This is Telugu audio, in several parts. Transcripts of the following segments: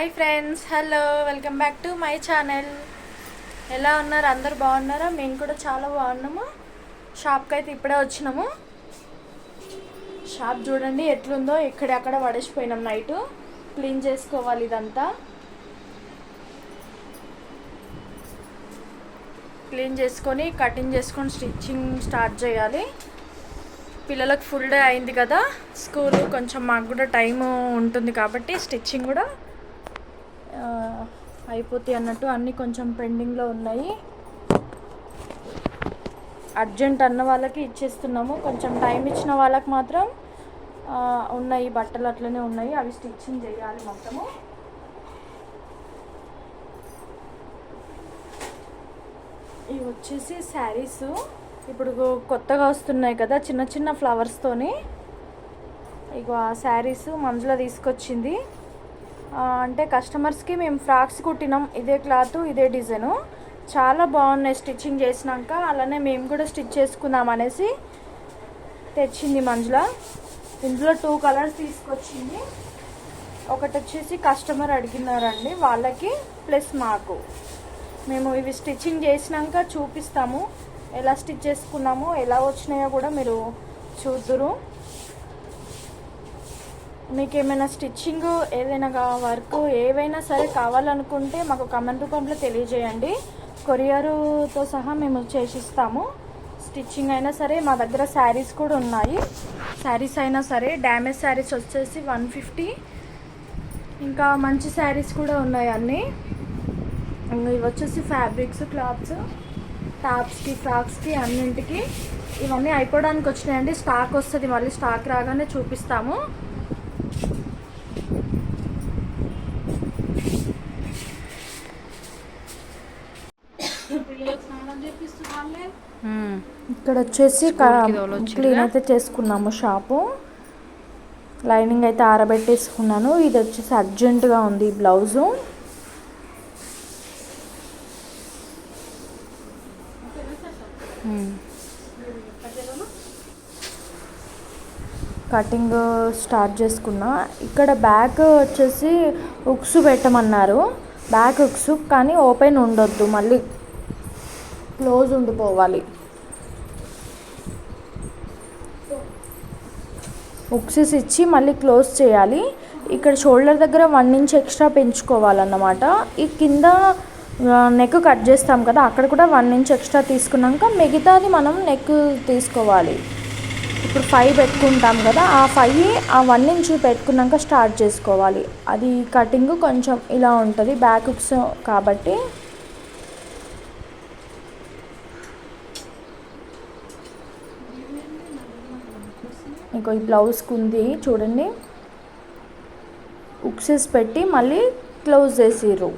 Hi friends, hello, welcome back to my channel. ఎలా ఉన్నారు? అందరు బాగున్నారా? మేము కూడా చాలా బాగున్నాము. షాప్కి అయితే ఇప్పుడే వచ్చినాము. షాప్ చూడండి ఎట్లుందో, ఎక్కడెక్కడ పడేసిపోయినాం. నైట్ క్లీన్ చేసుకోవాలి. ఇదంతా క్లీన్ చేసుకొని కటింగ్ చేసుకొని స్టిచ్చింగ్ స్టార్ట్ చేయాలి. పిల్లలకు ఫుల్ డే అయింది కదా స్కూల్, కొంచెం మాకు కూడా టైం ఉంటుంది కాబట్టి స్టిచ్చింగ్ కూడా అయిపోతాయి అన్నట్టు. అన్నీ కొంచెం పెండింగ్లో ఉన్నాయి. అర్జెంట్ అన్న వాళ్ళకి ఇచ్చేస్తున్నాము. కొంచెం టైం ఇచ్చిన వాళ్ళకి మాత్రం ఉన్నాయి బట్టలు అట్లనే ఉన్నాయి, అవి స్టిచ్చింగ్ చేయాలి మొత్తము. ఇవి వచ్చేసి శారీస్, ఇప్పుడు కొత్తగా వస్తున్నాయి కదా చిన్న చిన్న ఫ్లవర్స్తోని. ఇగో ఆ శారీస్ మంజుల తీసుకొచ్చింది. అంటే కస్టమర్స్కి మేము ఫ్రాక్స్ కుట్టినాం. ఇదే క్లాత్, ఇదే డిజైను, చాలా బాగున్నాయి. స్టిచ్చింగ్ చేసినాక అలానే మేము కూడా స్టిచ్ చేసుకుందాం అనేసి తెచ్చింది మంజుల. ఇందులో 2 కలర్స్ తీసుకొచ్చింది. ఒకటి వచ్చేసి కస్టమర్ అడిగినారండి, వాళ్ళకి ప్లస్ మాకు. మేము ఇవి స్టిచ్చింగ్ చేసినాక చూపిస్తాము, ఎలా స్టిచ్ చేసుకున్నామో ఎలా వచ్చినాయో కూడా మీరు చూద్దురు. మీకు ఏమైనా స్టిచ్చింగ్ ఏదైనా వర్క్ ఏవైనా సరే కావాలనుకుంటే మాకు కామెంట్ రూపంలో తెలియజేయండి. కొరియర్తో సహా మేము చేసిస్తాము. స్టిచ్చింగ్ అయినా సరే మా దగ్గర శారీస్ కూడా ఉన్నాయి. శారీస్ అయినా సరే డ్యామేజ్ శారీస్ వచ్చేసి 150, ఇంకా మంచి శారీస్ కూడా ఉన్నాయి అన్నీ. ఇవి వచ్చేసి ఫ్యాబ్రిక్స్, క్లాత్స్, టాప్స్కి, ఫ్రాక్స్కి, అన్నింటికి. ఇవన్నీ అయిపోవడానికి వచ్చినాయండి. స్టాక్ వస్తుంది, మళ్ళీ స్టాక్ రాగానే చూపిస్తాము. ఇక్కడ వచ్చేసి క్లీన్ అయితే చేసుకున్నాము షాపు. లైనింగ్ అయితే ఆరబెట్టేసుకున్నాను. ఇది వచ్చేసి అర్జెంటుగా ఉంది ఈ బ్లౌజు. కటింగ్ స్టార్ట్ చేసుకున్నా. ఇక్కడ బ్యాక్ వచ్చేసి ఉక్స్ పెట్టమన్నారు. బ్యాక్ ఉక్స్ కానీ ఓపెన్ ఉండొద్దు, మళ్ళీ క్లోజ్ ఉండిపోవాలి. ఉక్సెస్ ఇచ్చి మళ్ళీ క్లోజ్ చేయాలి. ఇక్కడ షోల్డర్ దగ్గర 1 ఇంచ్ ఎక్స్ట్రా పెంచుకోవాలన్నమాట. ఈ కింద నెక్ కట్ చేస్తాం కదా, అక్కడ కూడా 1 ఇంచ్ ఎక్స్ట్రా తీసుకున్నాక మిగతాది మనం నెక్ తీసుకోవాలి. ఇప్పుడు 5 పెట్టుకుంటాం కదా, ఆ 1 ఇంచ్ పెట్టుకున్నాక స్టార్ట్ చేసుకోవాలి. అది కటింగ్ కొంచెం ఇలా ఉంటుంది బ్యాక్ ఉక్స్ కాబట్టి. ఇంకో ఈ బ్లౌజ్కి ఉంది చూడండి, ఉక్సెస్ పెట్టి మళ్ళీ క్లోజ్ చేసిర్రు.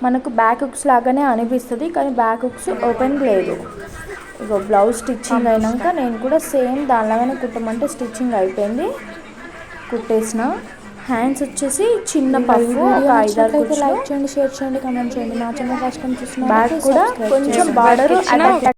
మనకు బ్యాక్ ఉక్స్ లాగానే అనిపిస్తుంది కానీ బ్యాక్ ఉక్స్ ఓపెన్ లేదు. ఇగో బ్లౌజ్ స్టిచ్చింగ్ అయినాక నేను కూడా సేమ్ దానిలాగానే కుట్టమంటే స్టిచ్చింగ్ అయిపోయింది, కుట్టేసిన. హ్యాండ్స్ వచ్చేసి చిన్న పఫ్, ఒక 5-6 లైక్ చేయండి, షేర్ చేయండి, కామెంట్ చేయండి. నా ఛానల్ ఫస్ట్ టైం చూసిన బ్యాక్ కూడా కొంచెం బార్డర్